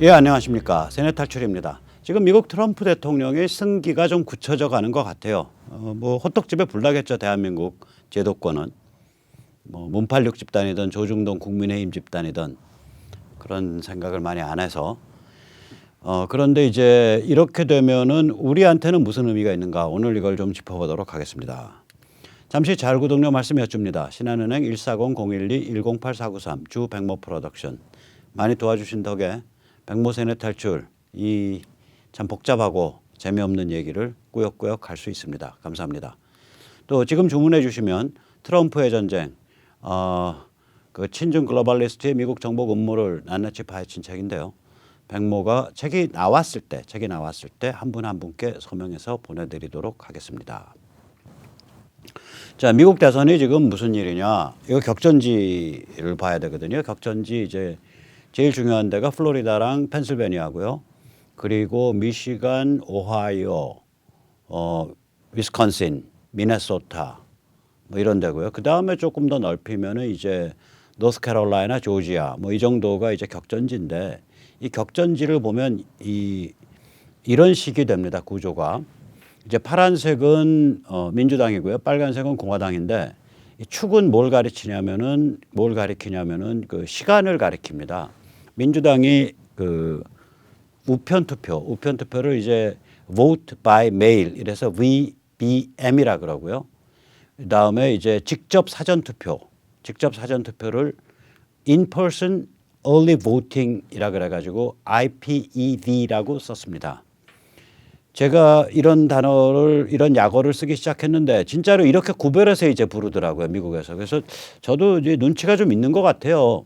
예, 안녕하십니까. 세뇌 탈출입니다. 지금 미국 트럼프 대통령의 승기가 좀 굳혀져 가는 것 같아요. 뭐 호떡집에 불나겠죠. 대한민국 제도권은. 뭐 문팔육 집단이든 조중동 국민의힘 집단이든 그런 생각을 많이 안 해서. 그런데 이제 이렇게 되면은 우리한테는 무슨 의미가 있는가. 오늘 이걸 좀 짚어보도록 하겠습니다. 잠시 자율구독료 말씀 여쭙니다. 신한은행 140-012-108493 주 백모 프로덕션. 많이 도와주신 덕에 백모 세뇌 탈출 이 참 복잡하고 재미없는 얘기를 꾸역꾸역 할 수 있습니다. 감사합니다. 또 지금 주문해 주시면 트럼프의 전쟁, 그 친중 글로벌리스트의 미국 정복 음모를 낱낱이 파헤친 책인데요. 백모가 책이 나왔을 때 한 분 한 분께 서명해서 보내드리도록 하겠습니다. 자, 미국 대선이 지금 무슨 일이냐? 이거 격전지를 봐야 되거든요. 격전지 이제 제일 중요한 데가 플로리다랑 펜실베니아고요. 그리고 미시간, 오하이오, 위스콘신, 미네소타 뭐 이런 데고요. 그 다음에 조금 더 넓히면은 이제 노스캐롤라이나, 조지아 뭐 이 정도가 이제 격전지인데 이 격전지를 보면 이런 식이 됩니다. 구조가. 이제 파란색은 민주당이고요. 빨간색은 공화당인데 이 축은 뭘 가리키냐면은 그 시간을 가리킵니다. 민주당이 그 우편 투표를 이제 vote by mail 이래서 VBM이라 그러고요. 그다음에 이제 직접 사전 투표를 in person early voting이라 그래 가지고 IPEV라고 썼습니다. 제가 이런 약어를 쓰기 시작했는데 진짜로 이렇게 구별해서 이제 부르더라고요, 미국에서. 그래서 저도 이제 눈치가 좀 있는 것 같아요.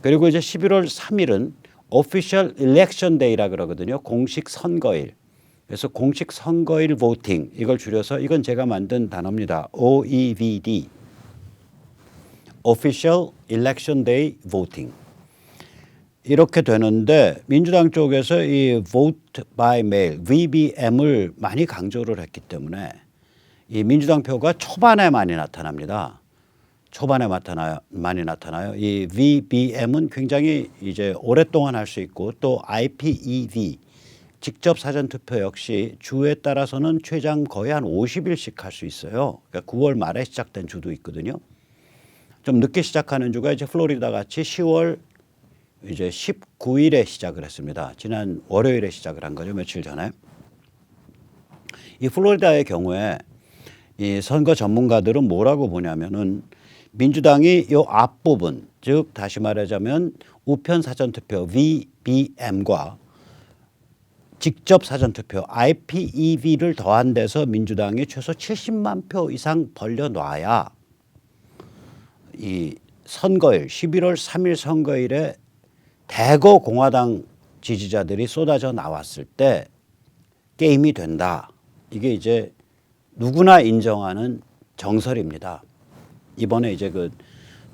그리고 이제 11월 3일은 Official Election Day라 그러거든요. 공식 선거일. 그래서 공식 선거일 voting 이걸 줄여서 이건 제가 만든 단어입니다. OEVD. Official Election Day Voting. 이렇게 되는데 민주당 쪽에서 이 vote by mail, VBM을 많이 강조를 했기 때문에 이 민주당 표가 초반에 많이 나타납니다. 많이 나타나요. 이 VBM은 굉장히 이제 오랫동안 할 수 있고 또 IPEV, 직접 사전 투표 역시 주에 따라서는 최장 거의 한 50일씩 할 수 있어요. 그러니까 9월 말에 시작된 주도 있거든요. 좀 늦게 시작하는 주가 이제 플로리다 같이 10월 이제 19일에 시작을 했습니다. 지난 월요일에 시작을 한 거죠. 며칠 전에. 이 플로리다의 경우에 이 선거 전문가들은 뭐라고 보냐면은 민주당이 이 앞부분, 즉 다시 말하자면 우편 사전투표 VBM과 직접 사전투표 IPEV를 더한 데서 민주당이 최소 70만 표 이상 벌려놔야 이 선거일 11월 3일 선거일에 대거 공화당 지지자들이 쏟아져 나왔을 때 게임이 된다. 이게 이제 누구나 인정하는 정설입니다. 이번에 이제 그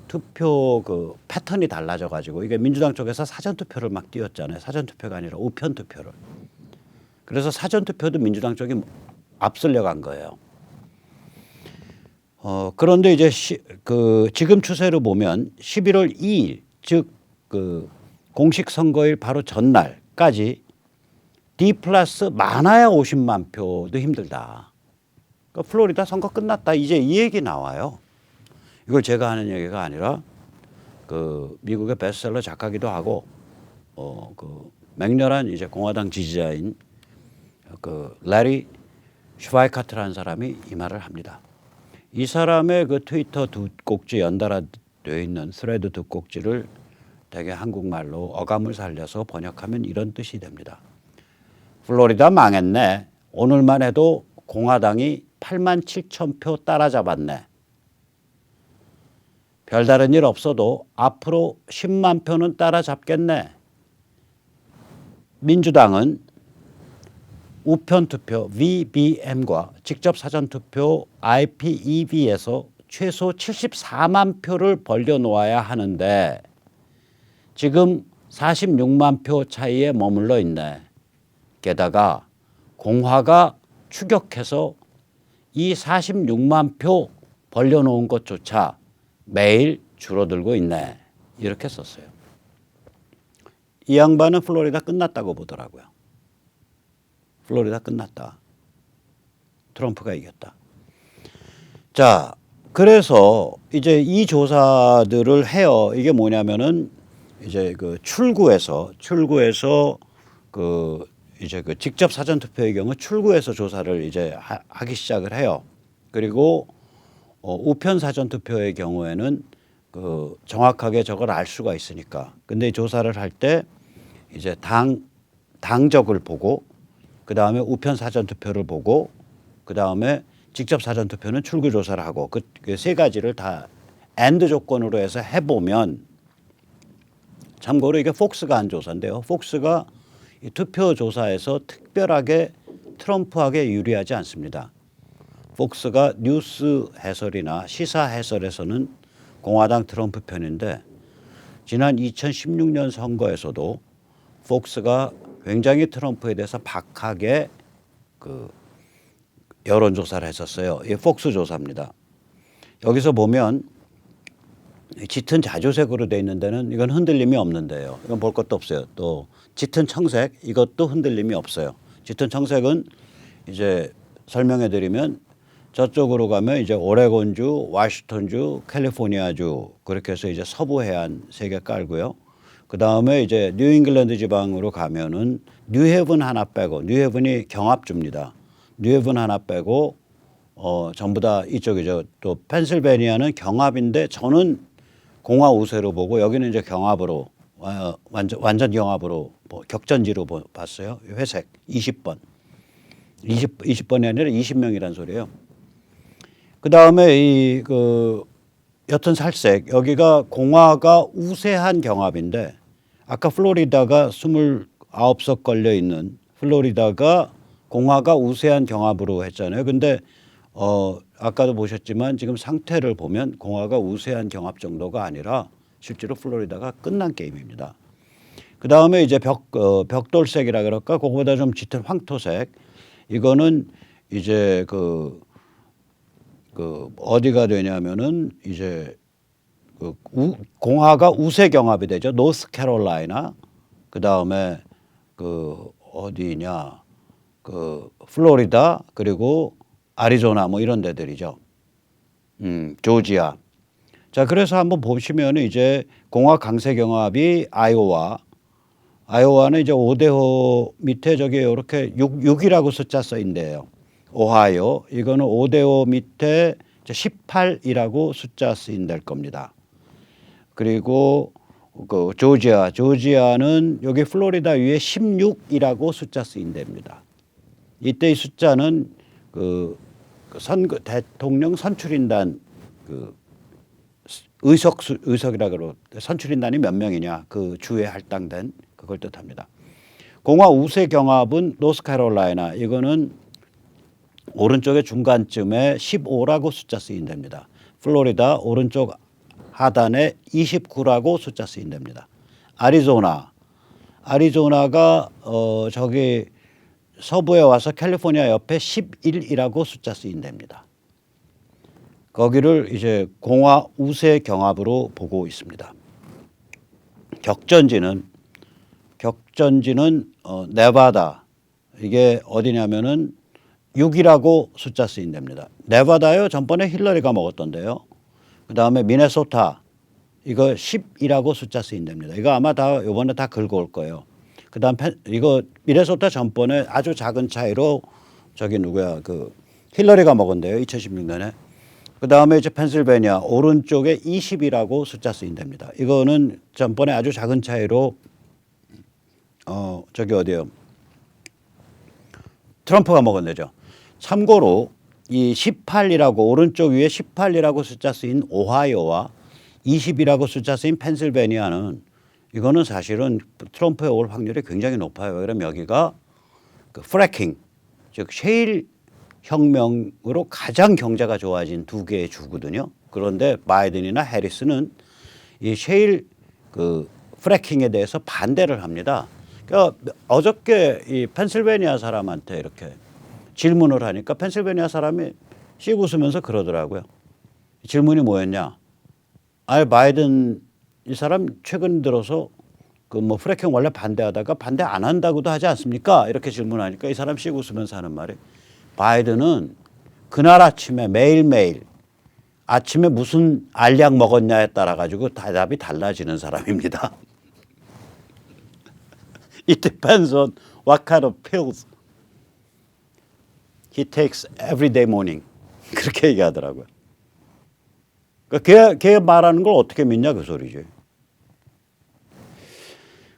투표 그 패턴이 달라져 가지고 이게 민주당 쪽에서 사전 투표를 막 띄웠잖아요. 사전 투표가 아니라 우편 투표를. 그래서 사전 투표도 민주당 쪽이 앞설려 간 거예요. 그런데 이제 지금 추세로 보면 11월 2일 즉 그 공식 선거일 바로 전날까지 D 플러스 많아야 50만 표도 힘들다. 그러니까 플로리다 선거 끝났다. 이제 이 얘기 나와요. 이걸 제가 하는 얘기가 아니라 그 미국의 베스트셀러 작가기도 하고 그 맹렬한 이제 공화당 지지자인 그 레리 슈바이카트라는 사람이 이 말을 합니다. 이 사람의 그 트위터 두 꼭지 연달아 되어 있는 스레드 두 꼭지를 되게 한국말로 어감을 살려서 번역하면 이런 뜻이 됩니다. 플로리다 망했네. 오늘만 해도 공화당이 8만 7천 표 따라잡았네. 별다른 일 없어도 앞으로 10만 표는 따라잡겠네. 민주당은 우편투표 VBM과 직접 사전투표 IPEV에서 최소 74만 표를 벌려놓아야 하는데 지금 46만 표 차이에 머물러 있네. 게다가 공화가 추격해서 이 46만 표 벌려놓은 것조차 매일 줄어들고 있네. 이렇게 썼어요. 이 양반은 플로리다 끝났다고 보더라고요. 플로리다 끝났다. 트럼프가 이겼다. 자, 그래서 이제 이 조사들을 해요. 이게 뭐냐면은 이제 그 출구에서 그 이제 그 직접 사전 투표의 경우 출구에서 조사를 이제 하기 시작을 해요. 그리고 우편 사전 투표의 경우에는 그 정확하게 저걸 알 수가 있으니까. 근데 이 조사를 할 때 이제 당적을 보고 그 다음에 우편 사전 투표를 보고 그 다음에 직접 사전 투표는 출구 조사를 하고 그 세 가지를 다 AND 조건으로 해서 해보면 참고로 이게 폭스가 한 조사인데요. 폭스가 이 투표 조사에서 특별하게 트럼프에게 유리하지 않습니다. 폭스가 뉴스 해설이나 시사 해설에서는 공화당 트럼프 편인데 지난 2016년 선거에서도 폭스가 굉장히 트럼프에 대해서 박하게 그 여론조사를 했었어요. 이게 폭스 조사입니다. 여기서 보면 짙은 자주색으로 돼 있는 데는 이건 흔들림이 없는데요. 이건 볼 것도 없어요. 또 짙은 청색 이것도 흔들림이 없어요. 짙은 청색은 이제 설명해 드리면 저쪽으로 가면 이제 오레곤주, 워싱턴주, 캘리포니아주 그렇게 해서 이제 서부 해안 세 개 깔고요. 그 다음에 이제 뉴잉글랜드 지방으로 가면은 뉴헤븐 하나 빼고 뉴헤븐이 경합주입니다. 뉴헤븐 하나 빼고 전부 다 이쪽이죠. 또 펜실베니아는 경합인데 저는 공화 우세로 보고 여기는 이제 경합으로 완전 경합으로 격전지로 봤어요. 회색 20번. 20번이 아니라 20명이란 소리예요. 그다음에 이 그 옅은 살색 여기가 공화가 우세한 경합인데 아까 플로리다가 29석 걸려 있는 플로리다가 공화가 우세한 경합으로 했잖아요. 근데 아까도 보셨지만 지금 상태를 보면 공화가 우세한 경합 정도가 아니라 실제로 플로리다가 끝난 게임입니다. 그 다음에 이제 벽돌색이라 그럴까? 그거보다 좀 짙은 황토색. 이거는 이제 그 어디가 되냐면은 이제 공화가 우세 경합이 되죠. 노스캐롤라이나. 그 다음에 그 어디냐? 그 플로리다 그리고 아리조나 뭐 이런 데들이죠. 조지아. 자, 그래서 한번 보시면 이제 공화 강세 경합이 아이오와는 이제 5대5 밑에 저기 이렇게 6이라고 숫자 써 있는데요. 오하이오 이거는 5대5 밑에 18이라고 숫자 쓰인 될 겁니다. 그리고 그 조지아는 여기 플로리다 위에 16이라고 숫자 쓰인 됩니다. 이때 이 숫자는 그 선거 대통령 선출인단 그 의석이라 그러고 선출인단이 몇 명이냐 그 주에 할당된 그걸 뜻합니다. 공화 우세 경합은 노스캐롤라이나 이거는 오른쪽의 중간쯤에 15라고 숫자 쓰인 됩니다. 플로리다 오른쪽 하단에 29라고 숫자 쓰인 됩니다. 아리조나가 저기 서부에 와서 캘리포니아 옆에 11이라고 숫자 쓰인 됩니다. 거기를 이제 공화 우세 경합으로 보고 있습니다. 격전지는 네바다 이게 어디냐면은 6이라고 숫자 쓰인 됩니다. 네바다요 전번에 힐러리가 먹었던데요. 그 다음에 미네소타 이거 10이라고 숫자 쓰인 됩니다. 이거 아마 다 이번에 다 긁어올 거예요. 그 다음 이거 미네소타 전번에 아주 작은 차이로 저기 누구야 그 힐러리가 먹었는데요. 2016년에. 그 다음에 이제 펜실베니아 오른쪽에 20이라고 숫자 쓰인 됩니다. 이거는 전번에 아주 작은 차이로 저기 어디요? 트럼프가 먹은 데죠. 참고로 이 18이라고 오른쪽 위에 18이라고 숫자 쓰인 오하이오와 20이라고 숫자 쓰인 펜실베니아는 이거는 사실은 트럼프에 올 확률이 굉장히 높아요. 그럼 여기가 그 프래킹 즉 셰일 혁명으로 가장 경제가 좋아진 두 개의 주거든요. 그런데 바이든이나 해리스는 이 셰일 그 프래킹에 대해서 반대를 합니다. 그러니까 어저께 이 펜실베니아 사람한테 이렇게 질문을 하니까 펜실베니아 사람이 씩 웃으면서 그러더라고요. 질문이 뭐였냐? 바이든 이 사람 최근 들어서 그 뭐 프래킹 원래 반대하다가 반대 안 한다고도 하지 않습니까? 이렇게 질문하니까 이 사람 씩 웃으면서 하는 말이 바이든은 그날 아침에 매일매일 아침에 무슨 알약 먹었냐에 따라 가지고 대답이 달라지는 사람입니다. It depends on what kind of pills he takes every day morning. 그렇게 얘기하더라고요. 그러니까 걔 말하는 걸 어떻게 믿냐 그 소리지.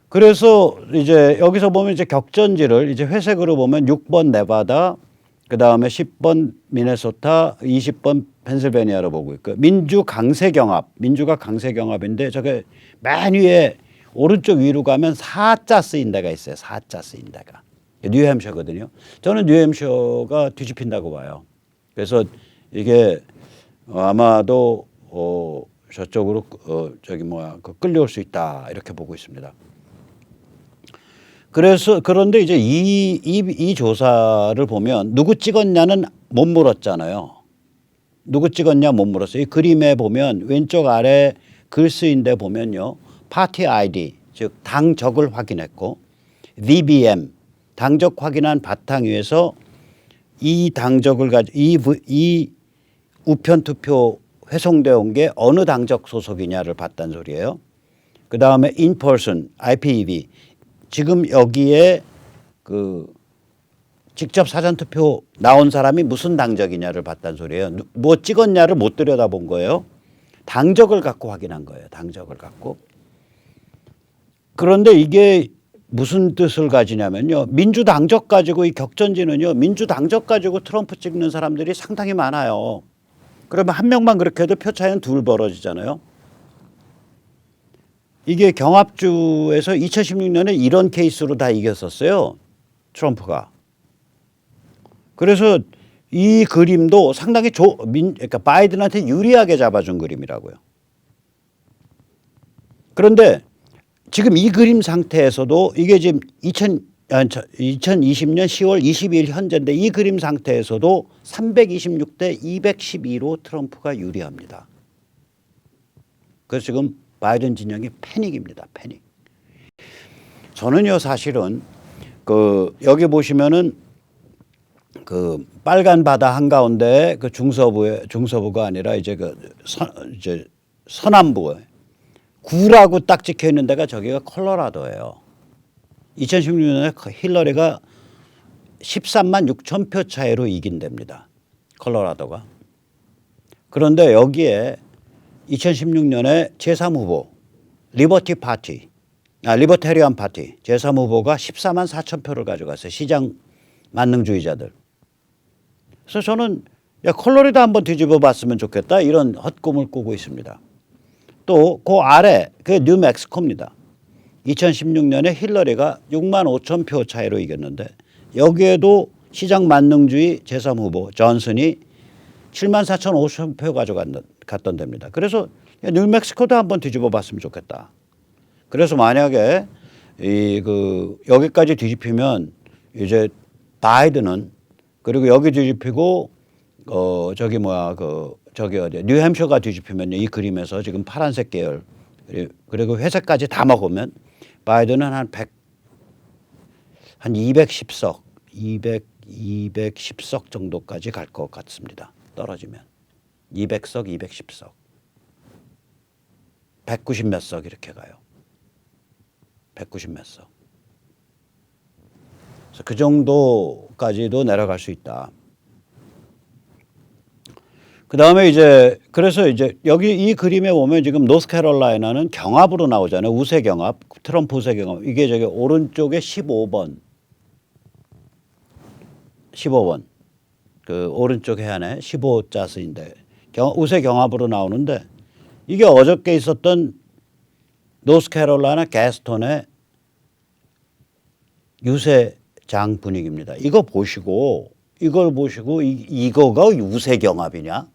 그래서 이제 여기서 보면 이제 격전지를 이제 회색으로 보면 6번 네바다, 그 다음에 10번 미네소타, 20번 펜실베니아로 보고 있고 민주 강세 경합, 민주가 강세 경합인데 저게 맨 위에 오른쪽 위로 가면 4자 쓰인 데가 있어요. 4자 쓰인 데가. 뉴햄셔거든요. 저는 뉴햄셔가 뒤집힌다고 봐요. 그래서 이게 아마도 저쪽으로 저기 뭐야 끌려올 수 있다 이렇게 보고 있습니다. 그래서 그런데 이제 이 조사를 보면 누구 찍었냐는 못 물었잖아요. 누구 찍었냐 못 물었어요. 이 그림에 보면 왼쪽 아래 글 쓰인 데 보면요. 파티 아이디 즉 당적을 확인했고 VBM 당적 확인한 바탕 위에서 이 당적을 가지고 이 우편 투표 회송되어 온 게 어느 당적 소속이냐를 봤단 소리예요. 그 다음에 in person IPEV 지금 여기에 그 직접 사전 투표 나온 사람이 무슨 당적이냐를 봤단 소리예요. 뭐 찍었냐를 못 들여다본 거예요. 당적을 갖고 확인한 거예요. 당적을 갖고. 그런데 이게 무슨 뜻을 가지냐면요. 민주당적 가지고 이 격전지는요. 민주당적 가지고 트럼프 찍는 사람들이 상당히 많아요. 그러면 한 명만 그렇게 해도 표 차이는 둘 벌어지잖아요. 이게 경합주에서 2016년에 이런 케이스로 다 이겼었어요. 트럼프가. 그래서 이 그림도 상당히 그러니까 바이든한테 유리하게 잡아준 그림이라고요. 그런데 지금 이 그림 상태에서도 이게 지금 2020년 10월 22일 현재인데 이 그림 상태에서도 326대 212로 트럼프가 유리합니다. 그래서 지금 바이든 진영이 패닉입니다. 패닉. 저는요 사실은 그 여기 보시면은 그 빨간 바다 한가운데 그 중서부가 아니라 이제 이제 서남부에 구라고 딱 찍혀 있는 데가 저기가 콜로라도예요. 2016년에 힐러리가 13만 6천 표 차이로 이긴 데입니다. 콜로라도가. 그런데 여기에 2016년에 제3후보 리버테리안 파티 제3후보가 14만 4천 표를 가져갔어요. 시장 만능주의자들. 그래서 저는 콜로라도 한번 뒤집어 봤으면 좋겠다 이런 헛꿈을 꾸고 있습니다. 또 그 아래 그 뉴멕시코입니다. 2016년에 힐러리가 6만 5천 표 차이로 이겼는데 여기에도 시장 만능주의 제3후보 존슨이 7만 4천 5천 표 가져갔던 데입니다. 그래서 뉴멕시코도 한번 뒤집어 봤으면 좋겠다. 그래서 만약에 여기까지 뒤집히면 이제 바이든은 그리고 여기 뒤집히고 저기 뭐야 저기 어디 뉴햄셔가 뒤집히면요 이 그림에서 지금 파란색 계열 그리고 회색까지 다 먹으면 바이든은 한 210석 210석 정도까지 갈 것 같습니다. 떨어지면 200석 210석 190 몇 석 이렇게 가요. 190 몇 석. 그래서 그 정도까지도 내려갈 수 있다. 그 다음에 그래서 여기 이 그림에 보면 지금 노스캐롤라이나는 경합으로 나오잖아요. 우세 경합, 트럼프 우세 경합. 이게 저기 오른쪽에 15번. 그 오른쪽 해안에 15자 쓰인데 우세 경합으로 나오는데 이게 어저께 있었던 노스캐롤라이나 게스톤의 유세장 분위기입니다. 이걸 보시고 이거가 우세 경합이냐?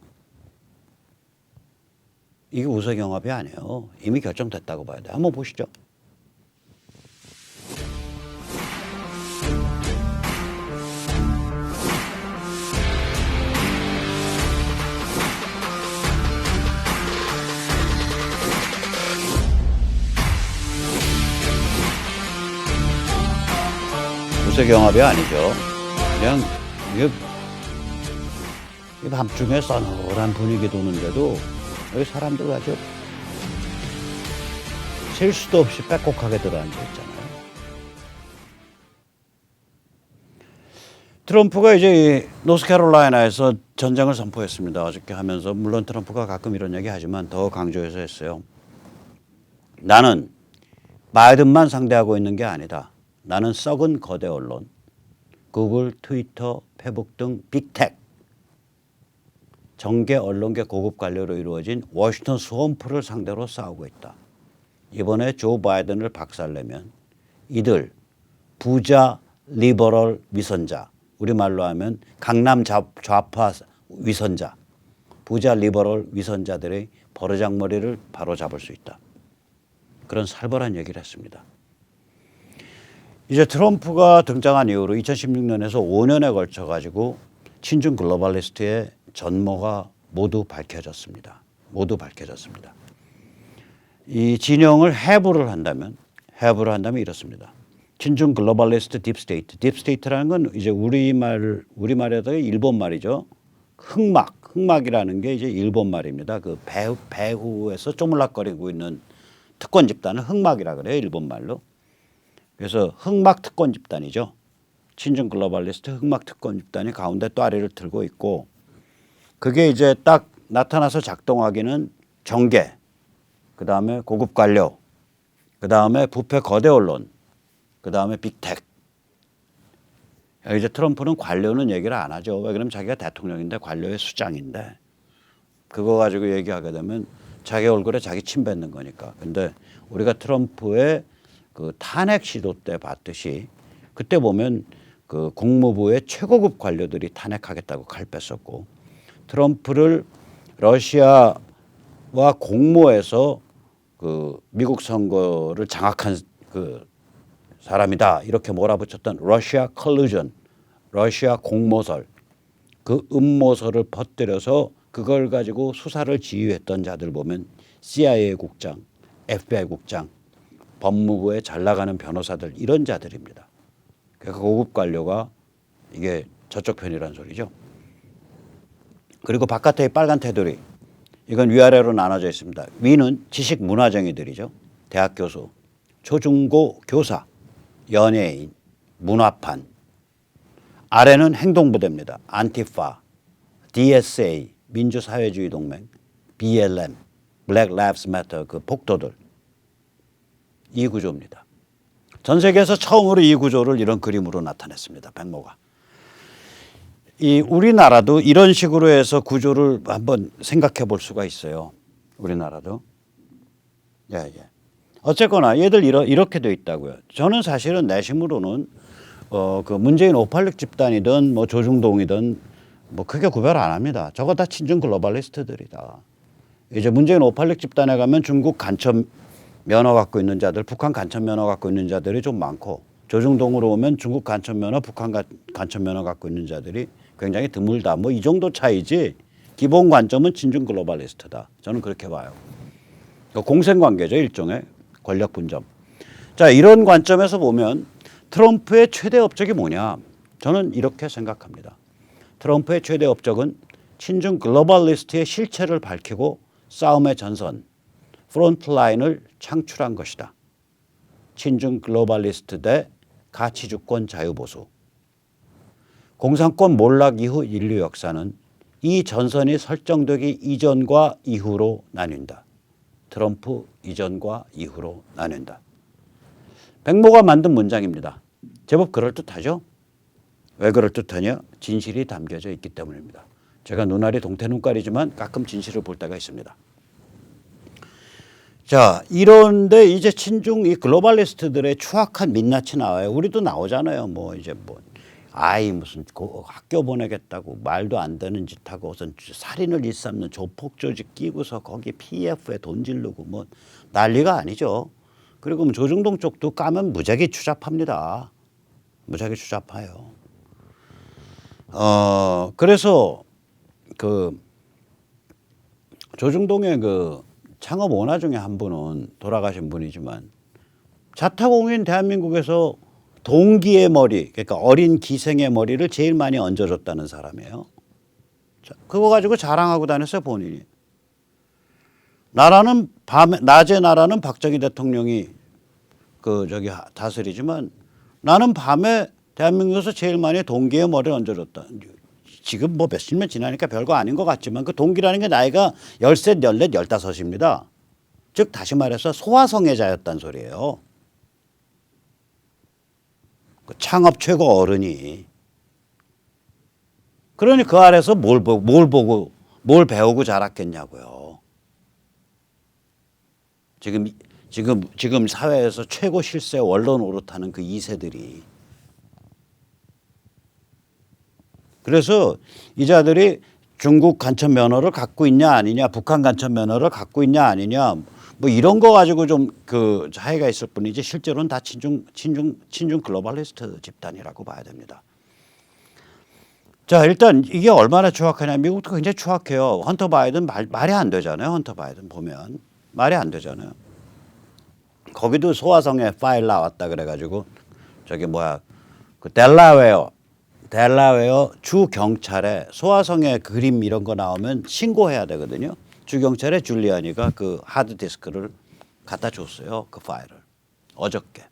이게 우세 경합이 아니에요. 이미 결정됐다고 봐야 돼. 한번 보시죠. 국제경합이 아니죠. 그냥 이게 밤중에 서늘한 분위기 도는데도 여기 사람들 아주 쉴 수도 없이 빼곡하게 들어앉아 있잖아요. 트럼프가 이제 노스캐롤라이나에서 전쟁을 선포했습니다. 어저께 하면서 물론 트럼프가 가끔 이런 얘기 하지만 더 강조해서 했어요. 나는 바이든만 상대하고 있는 게 아니다. 나는 썩은 거대 언론, 구글, 트위터, 페북 등 빅텍, 정계 언론계 고급 관료로 이루어진 워싱턴 스왑프를 상대로 싸우고 있다. 이번에 조 바이든을 박살내면 이들 부자 리버럴 위선자, 우리말로 하면 강남 좌파 위선자, 부자 리버럴 위선자들의 버르장머리를 바로잡을 수 있다. 그런 살벌한 얘기를 했습니다. 이제 트럼프가 등장한 이후로 2016년에서 5년에 걸쳐 가지고 친중 글로벌리스트의 전모가 모두 밝혀졌습니다. 이 진영을 해부를 한다면 이렇습니다. 친중 글로벌리스트 딥스테이트. 딥스테이트라는 건 이제 우리말에도 일본 말이죠. 흑막이라는 게 이제 일본 말입니다. 그 배후에서 쪼물락거리고 있는 특권 집단은 흑막이라 그래요. 일본 말로. 그래서 흑막 특권 집단이죠. 친중 글로벌리스트 흑막 특권 집단이 가운데 또아리를 들고 있고 그게 이제 딱 나타나서 작동하기는 정계, 그다음에 고급 관료, 그다음에 부패 거대 언론, 그다음에 빅텍. 이제 트럼프는 관료는 얘기를 안 하죠. 왜 그러면 자기가 대통령인데 관료의 수장인데 그거 가지고 얘기하게 되면 자기 얼굴에 자기 침 뱉는 거니까. 근데 우리가 트럼프의 그 탄핵 시도 때 봤듯이 그때 보면 그 국무부의 최고급 관료들이 탄핵하겠다고 칼 뺐었고 트럼프를 러시아와 공모해서 그 미국 선거를 장악한 그 사람이다 이렇게 몰아붙였던 러시아 컬루전, 러시아 공모설, 그 음모설을 퍼뜨려서 그걸 가지고 수사를 지휘했던 자들 보면 CIA 국장, FBI 국장, 법무부에 잘 나가는 변호사들 이런 자들입니다. 그러니까 고급 관료가 이게 저쪽 편이란 소리죠. 그리고 바깥에 빨간 테두리 이건 위아래로 나눠져 있습니다. 위는 지식 문화정의들이죠. 대학 교수, 초중고 교사, 연예인, 문화판. 아래는 행동부대입니다. 안티파, DSA, 민주사회주의 동맹, BLM, Black Lives Matter 그 폭도들. 이 구조입니다. 전 세계에서 처음으로 이 구조를 이런 그림으로 나타냈습니다. 백모가. 이 우리나라도 이런 식으로 해서 구조를 한번 생각해 볼 수가 있어요. 우리나라도. 예. 어쨌거나 얘들 이렇게 돼 있다고요. 저는 사실은 내심으로는 그 문재인 586 집단이든 뭐 조중동이든 뭐 크게 구별 안 합니다. 저거 다 친중 글로벌리스트들이다. 이제 문재인 586 집단에 가면 중국 간첩 면허 갖고 있는 자들, 북한 간첩 면허 갖고 있는 자들이 좀 많고 조중동으로 오면 중국 간첩 면허, 북한 간첩 면허 갖고 있는 자들이 굉장히 드물다. 뭐 이 정도 차이지 기본 관점은 친중 글로벌리스트다. 저는 그렇게 봐요. 공생관계죠. 일종의 권력 분점. 자, 이런 관점에서 보면 트럼프의 최대 업적이 뭐냐. 저는 이렇게 생각합니다. 트럼프의 최대 업적은 친중 글로벌리스트의 실체를 밝히고 싸움의 전선, 프론트라인을 창출한 것이다. 친중 글로벌리스트 대 가치주권 자유보수. 공산권 몰락 이후 인류 역사는 이 전선이 설정되기 이전과 이후로 나뉜다. 트럼프 이전과 이후로 나뉜다. 백모가 만든 문장입니다. 제법 그럴듯하죠? 왜 그럴듯하냐? 진실이 담겨져 있기 때문입니다. 제가 눈알이 동태눈깔이지만 가끔 진실을 볼 때가 있습니다. 자, 이런데 이제 친중 이 글로벌리스트들의 추악한 민낯이 나와요. 우리도 나오잖아요. 뭐 이제 뭐 아이 무슨 학교 보내겠다고 말도 안 되는 짓 하고 우선 살인을 일삼는 조폭 조직 끼고서 거기 PF에 돈 지르고 뭐 난리가 아니죠. 그리고 뭐 조중동 쪽도 까면 무지하게 추잡합니다. 무지하게 추잡해요. 그래서 그 조중동의 그 창업 오너 중에 한 분은 돌아가신 분이지만 자타공인 대한민국에서 동기의 머리, 그러니까 어린 기생의 머리를 제일 많이 얹어줬다는 사람이에요. 자, 그거 가지고 자랑하고 다녔어요, 본인이. 나라는 낮에 나라는 박정희 대통령이 다스리지만 나는 밤에 대한민국에서 제일 많이 동기의 머리를 얹어줬다. 지금 뭐 몇십 년 지나니까 별거 아닌 것 같지만 그 동기라는 게 나이가 13, 14, 15입니다. 즉 다시 말해서 소아성애자였단 소리예요. 그 창업 최고 어른이. 그러니 그 아래서 뭘 배우고 자랐겠냐고요. 지금 사회에서 최고 실세 원로 노릇하는 그 2세들이. 그래서 이 자들이 중국 간첩 면허를 갖고 있냐 아니냐, 북한 간첩 면허를 갖고 있냐 아니냐, 뭐 이런 거 가지고 좀 그 차이가 있을 뿐이지 실제로는 다 친중 글로벌리스트 집단이라고 봐야 됩니다. 자, 일단 이게 얼마나 추악하냐. 미국도 굉장히 추악해요. 헌터 바이든 말이 안 되잖아요. 헌터 바이든 보면 말이 안 되잖아요. 거기도 소아성애 파일 나왔다 그래가지고 그 델라웨어 주 경찰에 소아성애 그림 이런 거 나오면 신고해야 되거든요. 주 경찰에 줄리아니가 그 하드 디스크를 갖다 줬어요. 그 파일을 어저께.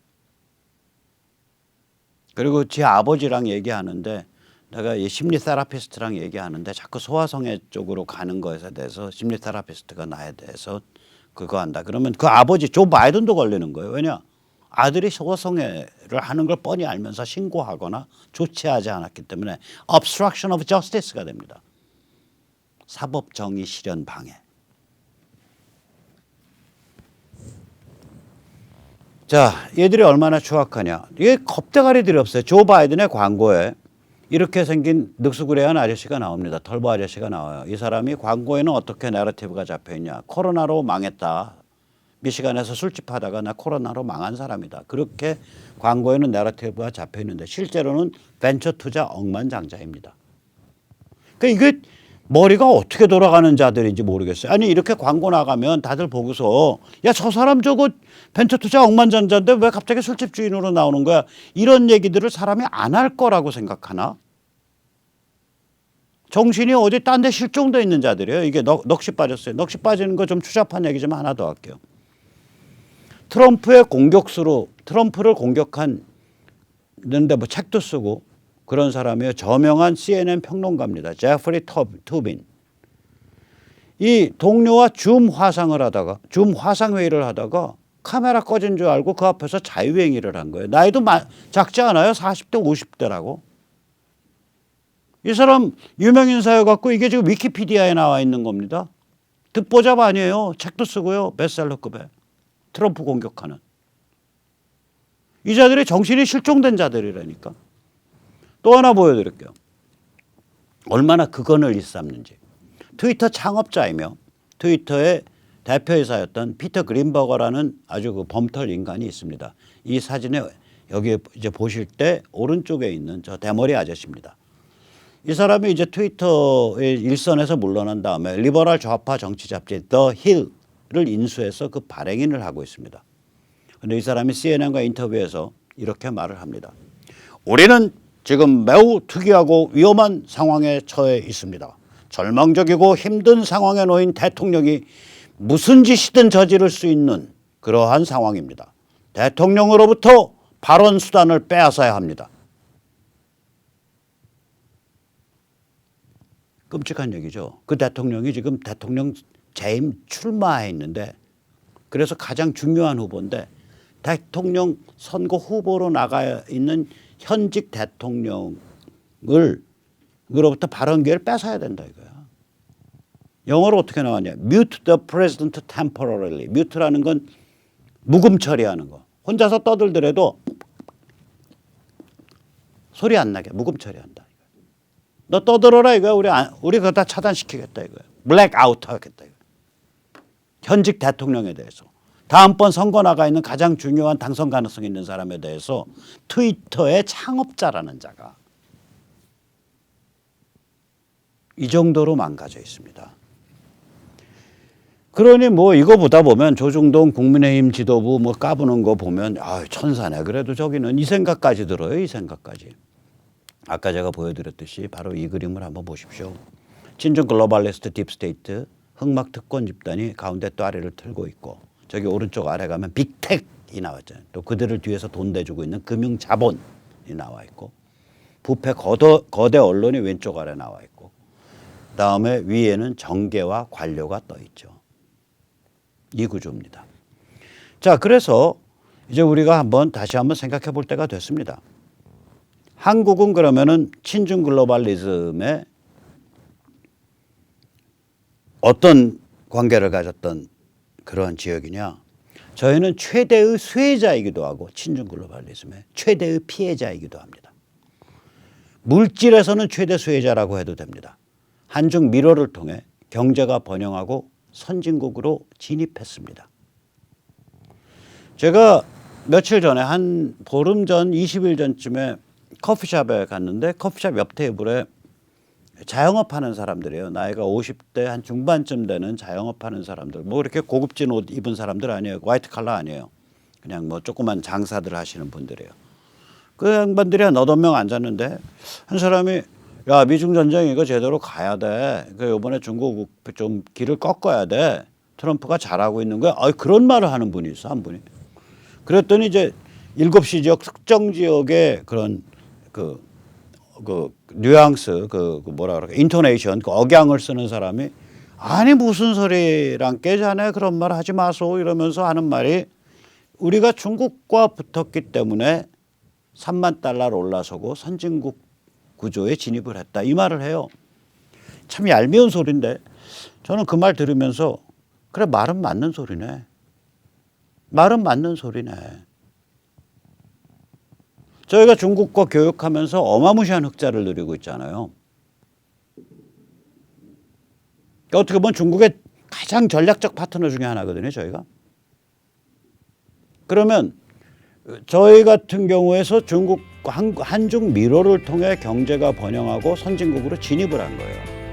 그리고 제 아버지랑 얘기하는데 내가 이 심리 테라피스트랑 얘기하는데 자꾸 소아성애 쪽으로 가는 것에 대해서 심리 테라피스트가 나에 대해서 그거 한다. 그러면 그 아버지 조 바이든도 걸리는 거예요. 왜냐? 아들이 소아성애를 하는 걸 뻔히 알면서 신고하거나 조치하지 않았기 때문에 obstruction of justice가 됩니다. 사법 정의 실현 방해. 자, 얘들이 얼마나 추악하냐. 이게 겁대가리들이 없어요. 조 바이든의 광고에 이렇게 생긴 늑수구레한 아저씨가 나옵니다. 털보 아저씨가 나와요. 이 사람이 광고에는 어떻게 내러티브가 잡혀있냐. 코로나로 망했다. 미시간에서 술집하다가 나 코로나로 망한 사람이다. 그렇게 광고에는 내러티브가 잡혀있는데 실제로는 벤처 투자 억만장자입니다. 그러니까 이게 머리가 어떻게 돌아가는 자들인지 모르겠어요. 아니 이렇게 광고 나가면 다들 보고서 야, 저 사람 저거 벤처 투자 억만장자인데 왜 갑자기 술집 주인으로 나오는 거야. 이런 얘기들을 사람이 안 할 거라고 생각하나? 정신이 어디 딴 데 실종돼 있는 자들이에요. 이게 넋이 빠졌어요. 넋이 빠지는 거 좀 추잡한 얘기 좀 하나 더 할게요. 트럼프의 공격수로 트럼프를 공격하는데 뭐 책도 쓰고 그런 사람이에요. 저명한 CNN 평론가입니다. 제프리 투빈. 이 동료와 줌 화상회의를 하다가 카메라 꺼진 줄 알고 그 앞에서 자유행위를 한 거예요. 나이도 작지 않아요. 40대 50대라고. 이 사람 유명인사여갖고 이게 지금 위키피디아에 나와 있는 겁니다. 듣보잡 아니에요. 책도 쓰고요. 베스트셀러급에. 트럼프 공격하는. 이 자들이 정신이 실종된 자들이라니까. 또 하나 보여드릴게요. 얼마나 극언을 일삼는지. 트위터 창업자이며 트위터의 대표이사였던 피터 그린버거라는 아주 그 범털 인간이 있습니다. 이 사진에 여기 이제 보실 때 오른쪽에 있는 저 대머리 아저씨입니다. 이 사람이 이제 트위터의 일선에서 물러난 다음에 리버럴 좌파 정치 잡지 The Hill을 인수해서 그 발행인을 하고 있습니다. 그런데 이 사람이 CNN과 인터뷰에서 이렇게 말을 합니다. 우리는 지금 매우 특이하고 위험한 상황에 처해 있습니다. 절망적이고 힘든 상황에 놓인 대통령이 무슨 짓이든 저지를 수 있는 그러한 상황입니다. 대통령으로부터 발언 수단을 빼앗아야 합니다. 끔찍한 얘기죠. 그 대통령이 지금 대통령 재임 출마해 있는데 그래서 가장 중요한 후보인데 대통령 선거 후보로 나가 있는 현직 대통령으로부터 발언 기회를 뺏어야 된다 이거야. 영어로 어떻게 나왔냐. Mute the president temporarily. mute라는 건 묵음 처리하는 거. 혼자서 떠들더라도 소리 안 나게 묵음 처리한다. 너 떠들어라 이거야. 우리 그거 다 차단시키겠다 이거야. 블랙아웃 하겠다 이거야. 현직 대통령에 대해서. 다음번 선거 나가 있는 가장 중요한 당선 가능성 있는 사람에 대해서 트위터의 창업자라는 자가 이 정도로 망가져 있습니다. 그러니 뭐 이거 보다 보면 조중동 국민의힘 지도부 뭐 까부는 거 보면 아 천사네. 그래도 저기는 이 생각까지 들어요. 이 생각까지. 아까 제가 보여드렸듯이 바로 이 그림을 한번 보십시오. 친중 글로벌리스트 딥스테이트 흑막 특권 집단이 가운데 또 아래를 틀고 있고 저기 오른쪽 아래 가면 빅텍이 나왔잖아요. 또 그들을 뒤에서 돈 대주고 있는 금융 자본이 나와 있고 부패 거대 언론이 왼쪽 아래 나와 있고 그다음에 위에는 정계와 관료가 떠 있죠. 이 구조입니다. 자, 그래서 이제 우리가 다시 한번 생각해 볼 때가 됐습니다. 한국은 그러면은 친중 글로벌리즘에 어떤 관계를 가졌던 그러한 지역이냐? 저희는 최대의 수혜자이기도 하고 친중 글로벌리즘의 최대의 피해자이기도 합니다. 물질에서는 최대 수혜자라고 해도 됩니다. 한중 밀어를 통해 경제가 번영하고 선진국으로 진입했습니다. 제가 며칠 전에 한 보름 전 20일 전쯤에 커피숍에 갔는데 커피숍 옆 테이블에 자영업 하는 사람들이에요. 나이가 50대 한 중반쯤 되는 자영업 하는 사람들. 뭐 이렇게 고급진 옷 입은 사람들 아니에요. 화이트 칼라 아니에요. 그냥 뭐 조그만 장사들 하시는 분들이에요. 그 양반들이 한 8명 앉았는데 한 사람이 야, 미중 전쟁 이거 제대로 가야 돼. 그 이번에 중국 좀 길을 꺾어야 돼. 트럼프가 잘하고 있는 거야. 그런 말을 하는 분이 있어, 한 분이. 그랬더니 이제 7시 지역 특정 지역의 그런 그 뉘앙스, 뭐라 그럴까, 인토네이션, 그 억양을 쓰는 사람이 아니 무슨 소리랑 깨자네 그런 말 하지 마소 이러면서 하는 말이 우리가 중국과 붙었기 때문에 3만 달러로 올라서고 선진국 구조에 진입을 했다. 이 말을 해요. 참 얄미운 소리인데 저는 그 말 들으면서 그래 말은 맞는 소리네. 말은 맞는 소리네. 저희가 중국과 교역하면서 어마무시한 흑자를 누리고 있잖아요. 어떻게 보면 중국의 가장 전략적 파트너 중에 하나거든요. 저희가. 그러면 저희 같은 경우에서 중국 한중 밀어를 통해 경제가 번영하고 선진국으로 진입을 한 거예요.